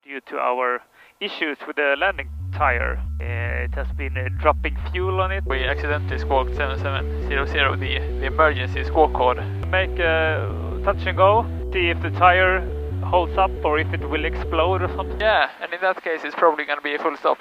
due to our issues with the landing tire. It has been dropping fuel on it. We accidentally squawked 7700, the emergency squawk code. Make a touch and go, see if the tire holds up or if it will explode or something. Yeah, and in that case it's probably going to be a full stop.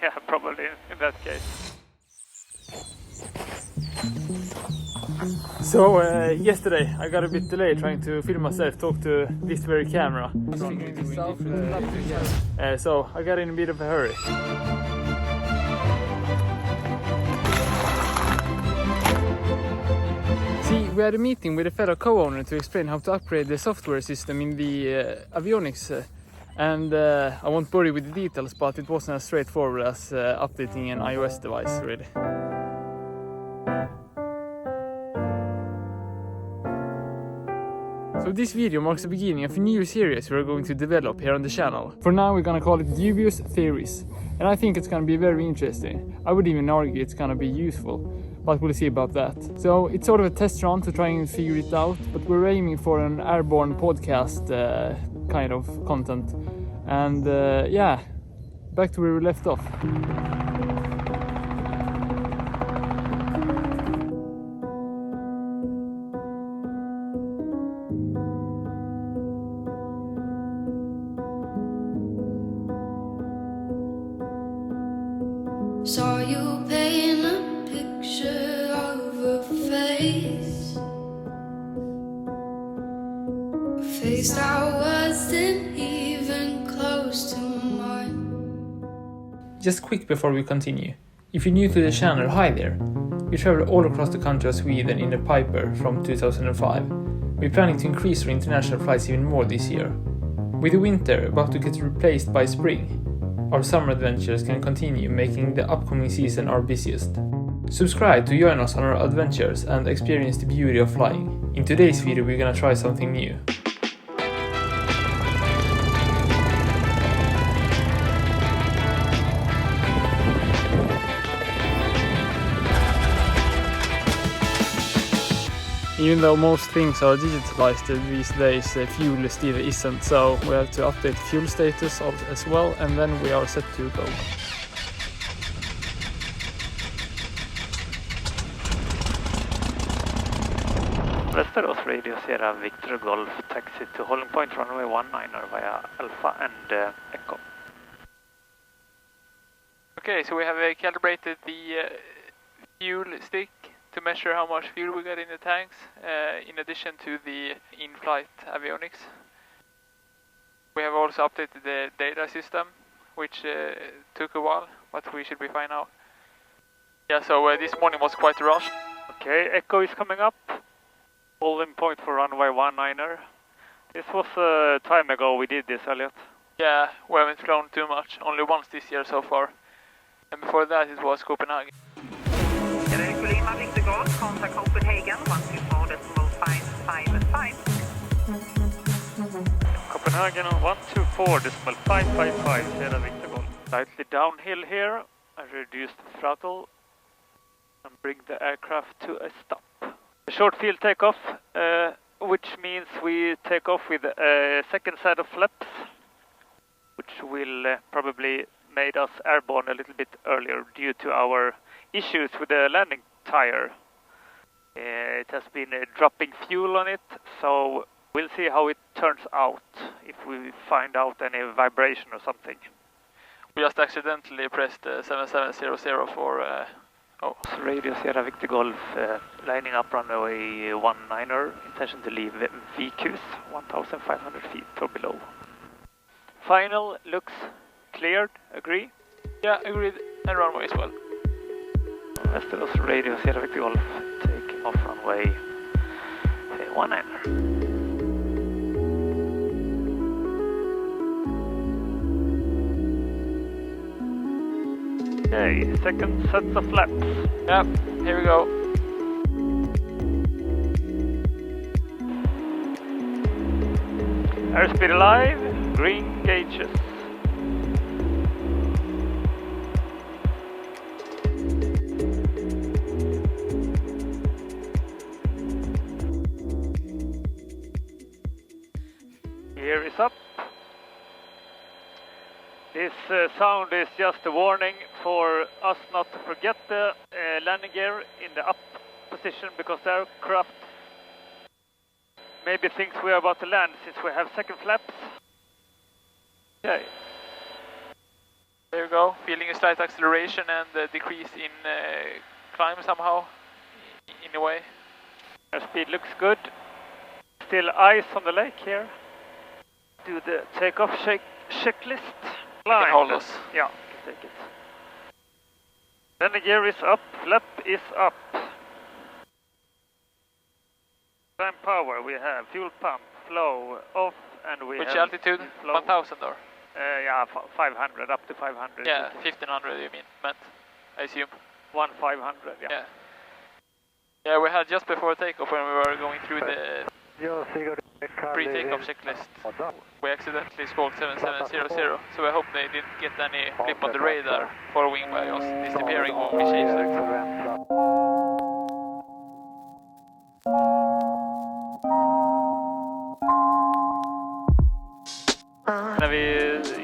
Yeah, probably in that case. So yesterday I got a bit delayed trying to film myself talk to this very camera. So I got in a bit of a hurry. See, we had a meeting with a fellow co-owner to explain how to upgrade the software system in the avionics. And I won't bore you with the details, but it wasn't as straightforward as updating an iOS device, really. So this video marks the beginning of a new series we're going to develop here on the channel. For now we're gonna call it Dubious Theories. And I think it's gonna be very interesting. I would even argue it's gonna be useful, but we'll see about that. So it's sort of a test run to try and figure it out, but we're aiming for an airborne podcast kind of content. And yeah, back to where we left off. Saw you paint a picture of a face, a face that wasn't even close to mine. Just quick before we continue. If you're new to the channel, hi there. We travel all across the country of Sweden in a Piper from 2005. We're planning to increase our international flights even more this year. With the winter about to get replaced by spring, our summer adventures can continue, making the upcoming season our busiest. Subscribe to join us on our adventures and experience the beauty of flying. In today's video we're gonna try something new. Even though most things are digitalized these days, fuel still isn't, so we have to update fuel status as well, and then we are set to go. Västerås Radio Sierra Victor Golf taxi to holding point runway 19er via Alpha and Echo. Okay, so we have calibrated the fuel stick to measure how much fuel we got in the tanks, in addition to the in-flight avionics. We have also updated the data system, which took a while, but we should be fine now. Yeah, so this morning was quite a rush. Okay, Echo is coming up. Holding point for runway 19er. This was time ago we did this, Elliot. Yeah, we haven't flown too much, only once this year so far. And before that it was Copenhagen. Victor Golf, contact Copenhagen, 124.555. Copenhagen on 124.555, Sierra Victor Golf. Slightly downhill here, I reduce the throttle and bring the aircraft to a stop. A short field takeoff, which means we take off with a second set of flaps, which will probably made us airborne a little bit earlier due to our issues with the landing tire. It has been dropping fuel on it, so we'll see how it turns out if we find out any vibration or something. We just accidentally pressed 7700 for Radio Sierra Victor Golf, lining up runway 19er, intention to leave VQs 1,500 feet or below. Final looks cleared, agree? Yeah, agreed, and runway as well. Västerås Radio Sierra Victor Golf, taking off runway 19er. Okay, second sets of flaps. Yep, here we go. Airspeed alive, green gauges. Gear is up. This sound is just a warning for us not to forget the landing gear in the up position, because the aircraft maybe thinks we are about to land since we have second flaps. Okay. There you go, feeling a slight acceleration and a decrease in climb somehow, in a way. Our speed looks good. Still ice on the lake here. Do the takeoff checklist. You can hold us. Yeah, you can take it. Landing gear is up, flap is up. Time power, we have fuel pump, flow off, and we Which have... altitude? Flow. 1000 or? Yeah, 500, up to 500. Yeah, 1500 you meant, I assume. 1500, yeah. Yeah, we had just before takeoff when we were going through the pre-takeoff checklist. We accidentally squawked 7700, so I hope they didn't get any blip on the radar following by us disappearing when we changed it.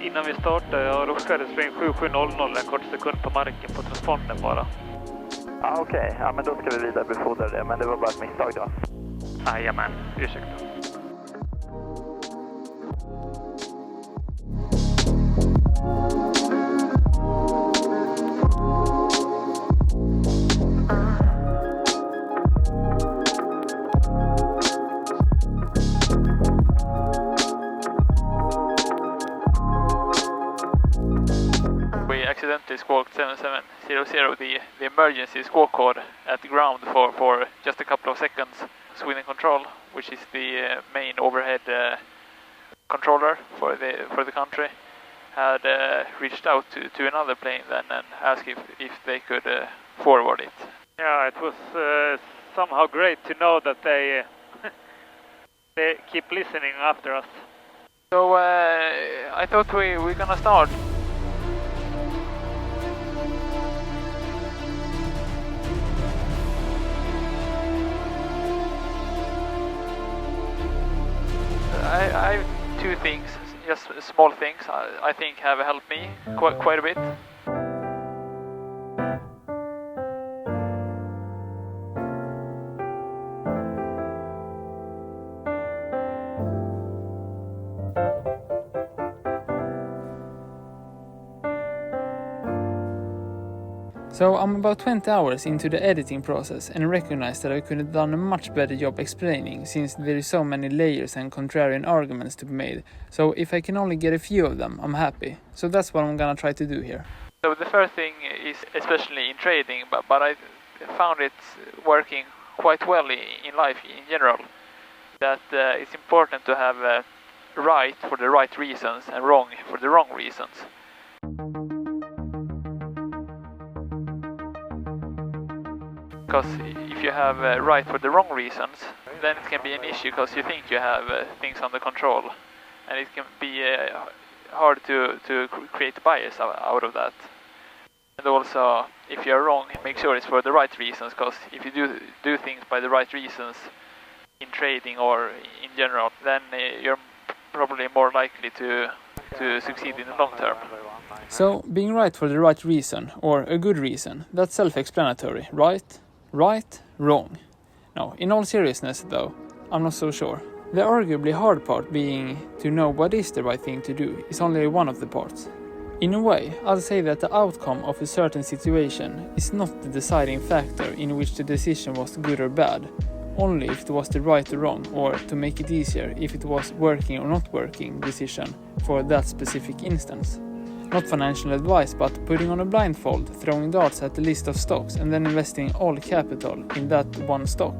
Innan vi startade, jag råkade springa 7700 en kort sekund på marken på transpondern bara. Okej. Ja, men då ska vi vidare befordra det, men det var bara ett misstag då. Jajamän, ursäkta. Accidentally squawked 7700, the emergency squawk code at the ground for just a couple of seconds. Sweden Control, which is the main overhead controller for the country, had reached out to another plane then and asked if they could forward it. Yeah, it was somehow great to know that they they keep listening after us. So I thought we're gonna start. I have two things, just small things, I think have helped me quite a bit. So I'm about 20 hours into the editing process and recognize that I could have done a much better job explaining, since there is so many layers and contrarian arguments to be made. So if I can only get a few of them, I'm happy. So that's what I'm gonna try to do here. So the first thing is, especially in trading, but I found it working quite well in life in general, that it's important to have right for the right reasons and wrong for the wrong reasons. Because if you have right for the wrong reasons, then it can be an issue because you think you have things under control, and it can be hard to create bias out of that. And also, if you're wrong, make sure it's for the right reasons, because if you do things by the right reasons in trading or in general, then you're probably more likely to succeed in the long term. So, being right for the right reason, or a good reason, that's self-explanatory, right? Right, wrong. No, in all seriousness though, I'm not so sure. The arguably hard part being to know what is the right thing to do is only one of the parts. In a way, I'll say that the outcome of a certain situation is not the deciding factor in which the decision was good or bad, only if it was the right or wrong, or to make it easier, if it was working or not working decision for that specific instance. Not financial advice, but putting on a blindfold, throwing darts at the list of stocks and then investing all capital in that one stock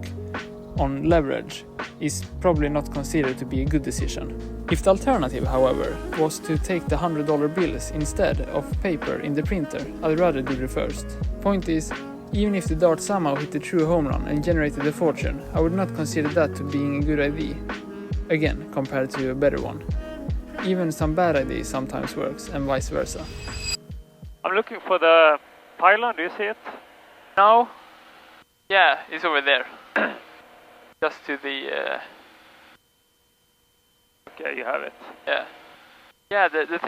on leverage is probably not considered to be a good decision. If the alternative, however, was to take the $100 bills instead of paper in the printer, I'd rather do the first. Point is, even if the dart somehow hit a true home run and generated a fortune, I would not consider that to being a good idea. Again, compared to a better one. Even some bad ideas sometimes works, and vice versa. I'm looking for the pylon, do you see it? No? Yeah, it's over there. Just to the... Okay, you have it. Yeah. Yeah, the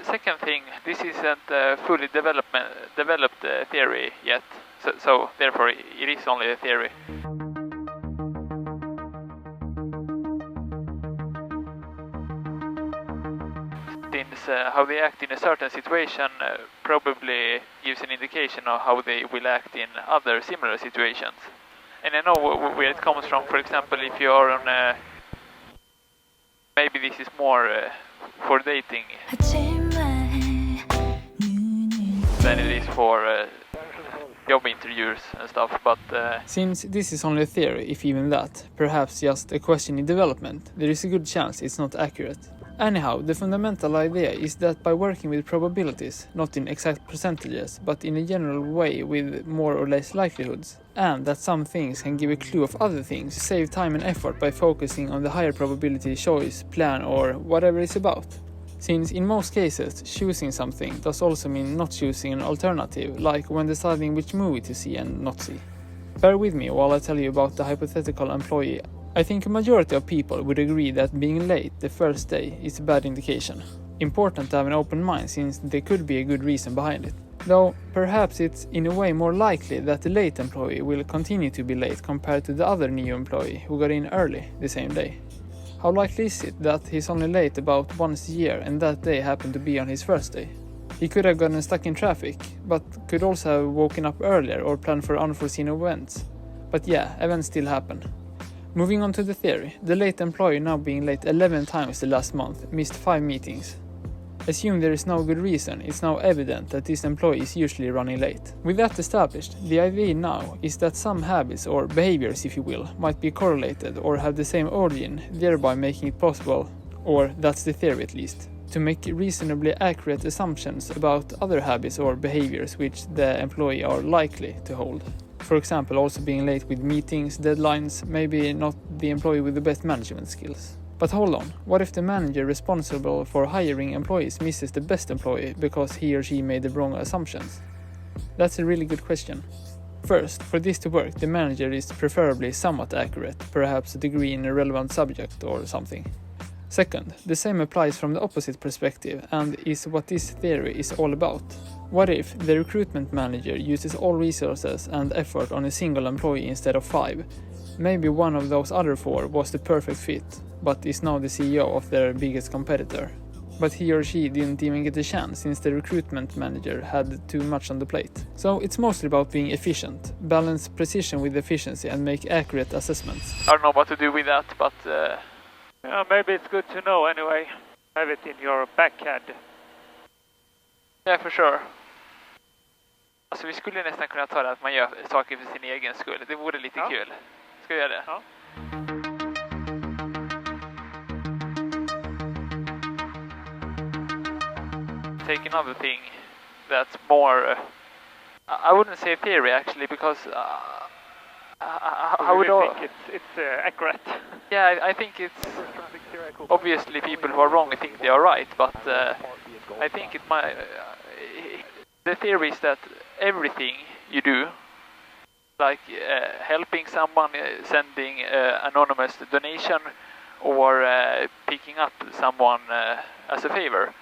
second thing, this isn't fully developed theory yet, so therefore it is only a theory. Since how they act in a certain situation probably gives an indication of how they will act in other similar situations. And I know where it comes from. For example, if you are on a... Maybe this is more for dating than it is for job interviews and stuff, but... Since this is only a theory, if even that, perhaps just a question in development, there is a good chance it's not accurate. Anyhow, the fundamental idea is that by working with probabilities, not in exact percentages, but in a general way with more or less likelihoods, and that some things can give a clue of other things, save time and effort by focusing on the higher probability choice, plan or whatever it's about. Since in most cases, choosing something does also mean not choosing an alternative, like when deciding which movie to see and not see. Bear with me while I tell you about the hypothetical employee. I think a majority of people would agree that being late the first day is a bad indication. Important to have an open mind since there could be a good reason behind it. Though perhaps it's in a way more likely that the late employee will continue to be late compared to the other new employee who got in early the same day. How likely is it that he's only late about once a year and that day happened to be on his first day? He could have gotten stuck in traffic, but could also have woken up earlier or planned for unforeseen events. But yeah, events still happen. Moving on to the theory, the late employee now being late 11 times the last month, missed 5 meetings. Assume there is no good reason, it's now evident that this employee is usually running late. With that established, the idea now is that some habits or behaviors, if you will, might be correlated or have the same origin, thereby making it possible, or that's the theory at least, to make reasonably accurate assumptions about other habits or behaviors which the employee are likely to hold. For example, also being late with meetings, deadlines, maybe not the employee with the best management skills. But hold on, what if the manager responsible for hiring employees misses the best employee because he or she made the wrong assumptions? That's a really good question. First, for this to work, the manager is preferably somewhat accurate, perhaps a degree in a relevant subject or something. Second, the same applies from the opposite perspective and is what this theory is all about. What if the recruitment manager uses all resources and effort on a single employee instead of 5? Maybe one of those other 4 was the perfect fit, but is now the CEO of their biggest competitor. But he or she didn't even get a chance since the recruitment manager had too much on the plate. So it's mostly about being efficient, balance precision with efficiency and make accurate assessments. I don't know what to do with that, but... Yeah, maybe it's good to know anyway. Have it in your backhand. Yeah, for sure. Alltså vi skulle nästan kunna ta det att man gör saker för sin egen skull. Det vore lite kul. Ska vi göra det? Ja. Take another thing that's more... I wouldn't say theory actually, because... I would think it's accurate. Yeah, I think it's... Obviously people who are wrong think they are right, but I think it might... the theory is that everything you do, like helping someone, sending anonymous donation, or picking up someone as a favor,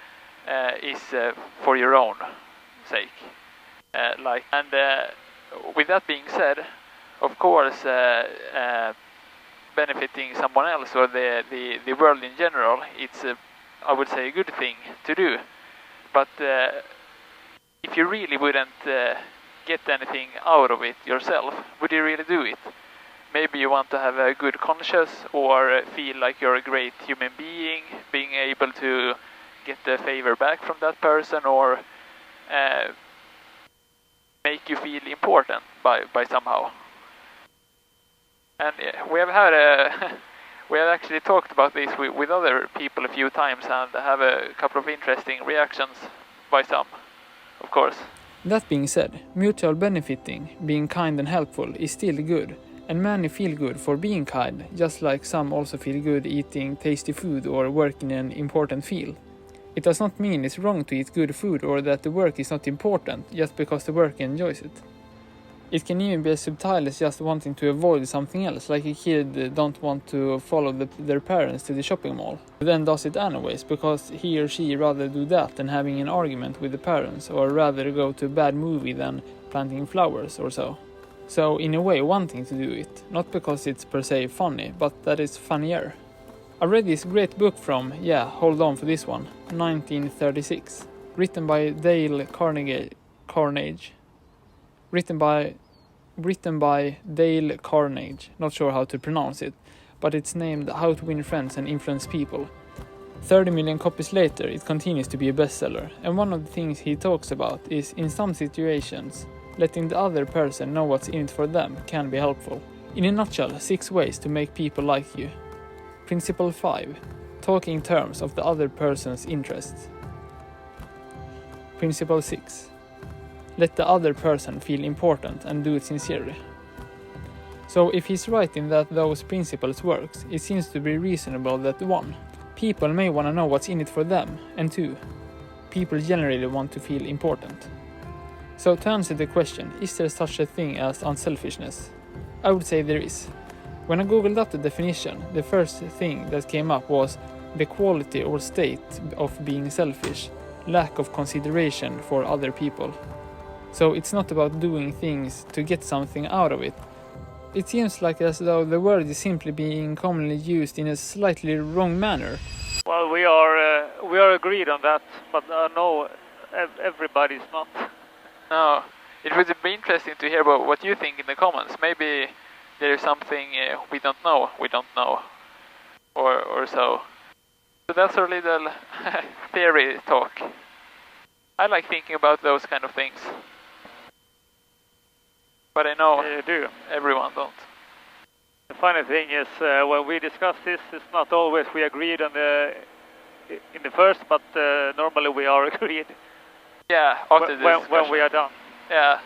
is for your own sake. With that being said, of course, benefiting someone else or the world in general, it's I would say a good thing to do. But if you really wouldn't get anything out of it yourself, would you really do it? Maybe you want to have a good conscience or feel like you're a great human being, being able to get the favor back from that person, or make you feel important by somehow. And we have had we have actually talked about this with other people a few times and have a couple of interesting reactions by some, of course. That being said, mutual benefiting, being kind and helpful is still good, and many feel good for being kind, just like some also feel good eating tasty food or working in an important field. It does not mean it's wrong to eat good food or that the work is not important just because the worker enjoys it. It can even be as subtle as just wanting to avoid something else, like a kid don't want to follow their parents to the shopping mall, but then does it anyways because he or she rather do that than having an argument with the parents, or rather go to a bad movie than planting flowers or so. So in a way wanting to do it, not because it's per se funny, but that it's funnier. I read this great book from, hold on for this one, 1936, written by Dale Carnegie. Written by Dale Carnegie, not sure how to pronounce it, but it's named How to Win Friends and Influence People. 30 million copies later, it continues to be a bestseller, and one of the things he talks about is, in some situations, letting the other person know what's in it for them can be helpful. In a nutshell, 6 ways to make people like you. Principle 5. Talk in terms of the other person's interests. Principle 6. Let the other person feel important and do it sincerely. So if he's right in that those principles works, it seems to be reasonable that 1. People may want to know what's in it for them, and 2. People generally want to feel important. So to answer the question, is there such a thing as unselfishness? I would say there is. When I googled up the definition, the first thing that came up was the quality or state of being selfish, lack of consideration for other people. So it's not about doing things to get something out of it. It seems like as though the word is simply being commonly used in a slightly wrong manner. Well, we are agreed on that, but no, everybody's not. No, it would be interesting to hear about what you think in the comments. Maybe there's something we don't know, or so. So that's our little theory talk. I like thinking about those kind of things. But I know you do. Everyone don't. The funny thing is, when we discuss this, it's not always we agreed on in the first, but normally we are agreed. Yeah, after this when we are done. Yeah.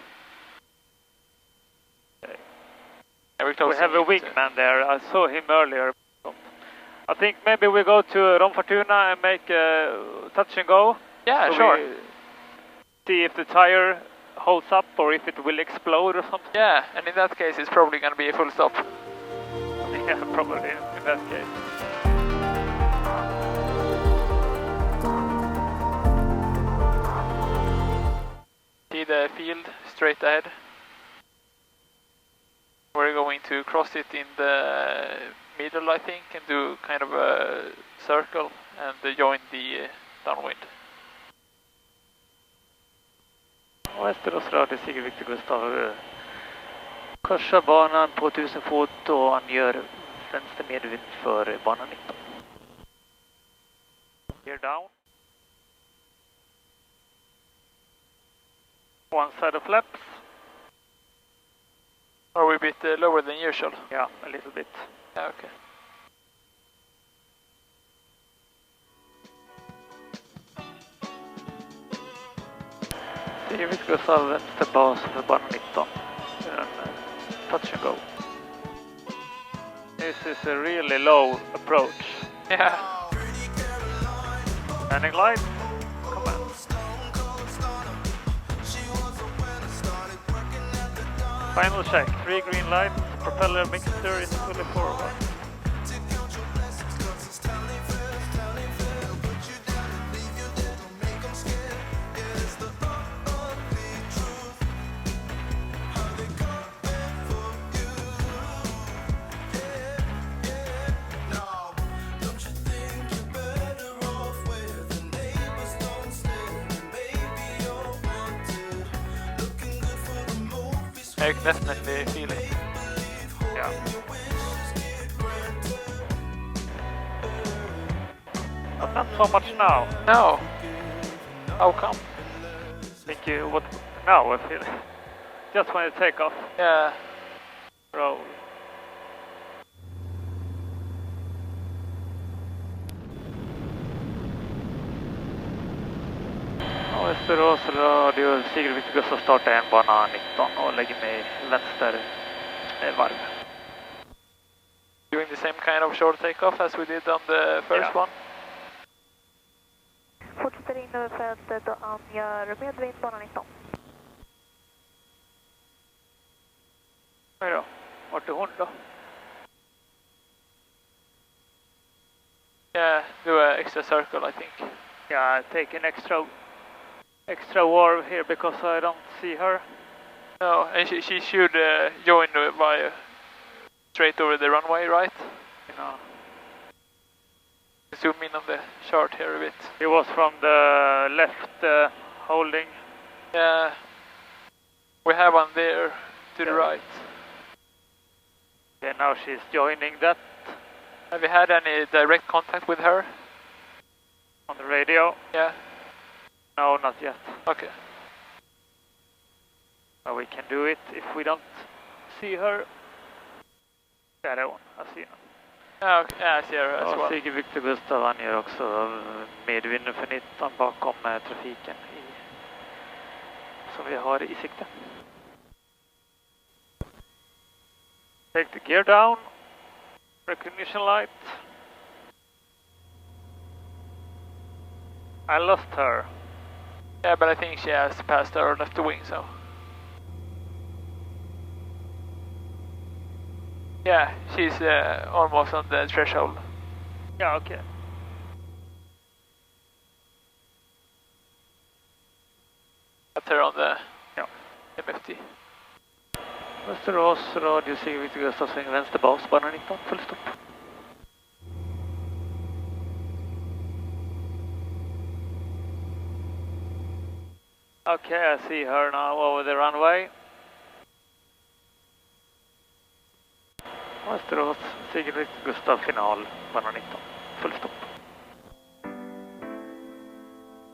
We have a wingman there. I saw him earlier. I think maybe we go to Romfortuna and make a touch and go. Yeah, so sure. See if the tire holds up or if it will explode or something. Yeah, and in that case it's probably going to be a full stop. Yeah, probably in that case. See the field straight ahead. We're going to cross it in the middle, I think, and do kind of a circle and join the downwind. Västerås radio, Sigurd Victor Gustav. Korsar banan på 1000 fot och angör vänster medvind för banan 19. Gear down. One side of flaps. Are we a bit lower than usual? Yeah, a little bit. Yeah, okay. Vi ska ta vänster bas för banan 19. Touch and go. This is a really low approach. Yeah. Landing light. Come on. Final check. 3 green lights. Propeller mixture is fully forward. I can definitely feel it. Yeah. But not so much now. No. How come? Think you what now I feel just when you take off. Yeah. Roll. Västerås radio, Sigurd Victor Gustav startar en bana 19 och lägger mig vänster varv. Doing the same kind of short takeoff as we did on the first one? Fortsätter in över fältet och angör medvind bana 19. Vart är hon då? Yeah, do an extra circle, I think. Yeah, take an extra warp here because I don't see her. No, and she should join by straight over the runway, right? You know, Zoom in on the chart here a bit. it was from the left holding. Yeah, we have one there to the right. Yeah, now she's joining that Have you had any direct contact with her? on the radio. Yeah, No, not yet. okay. But we can do it if we don't see her. Yeah, that one. I see her. Okay. Yeah, I see her as Ja, well. Sigge Victor Gustav anger också medvinden för 19 bakom trafiken som vi har i sikte. Take the gear down. Recognition light. I lost her. Yeah, but I think she has passed her left wing, so. Yeah, she's almost on the threshold. Yeah, okay. Got her on the Ja. MFT. Västerås, radio Sigge Victor Gustav, sväng vänster bas, bana 19, full stopp. Okay, I see her now over the runway. Västerås, Sigge Victor Gustav, final, bana 19, full stopp.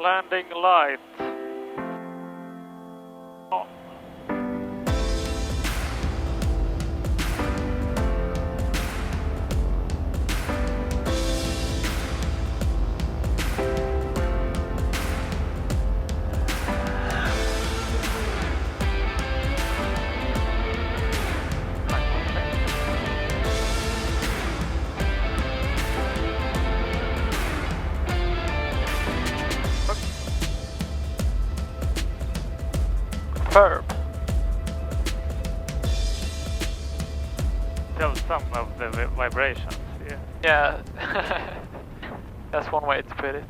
Landing light. On. Firm. Tell some of the vibrations. Yeah. Yeah. That's one way to put it.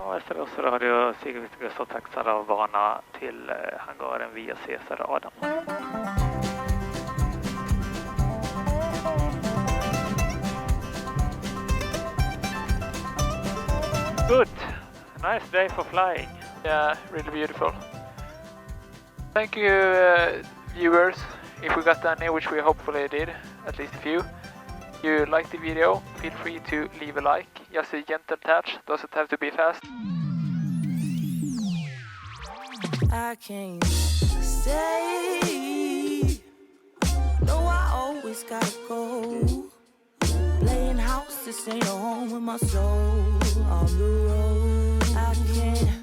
Västerås radio Sigge Victor Gustav taxar av bana till hangaren via Cesar Adam. Good. Nice day for flying. Yeah, really beautiful. Thank you, viewers, if we got any, which we hopefully did, at least a few. If you liked the video, feel free to leave a like. Just a gentle touch, doesn't have to be fast. I can't stay. No, I always gotta go. Playing house, this ain't a home with my soul on the road. I can't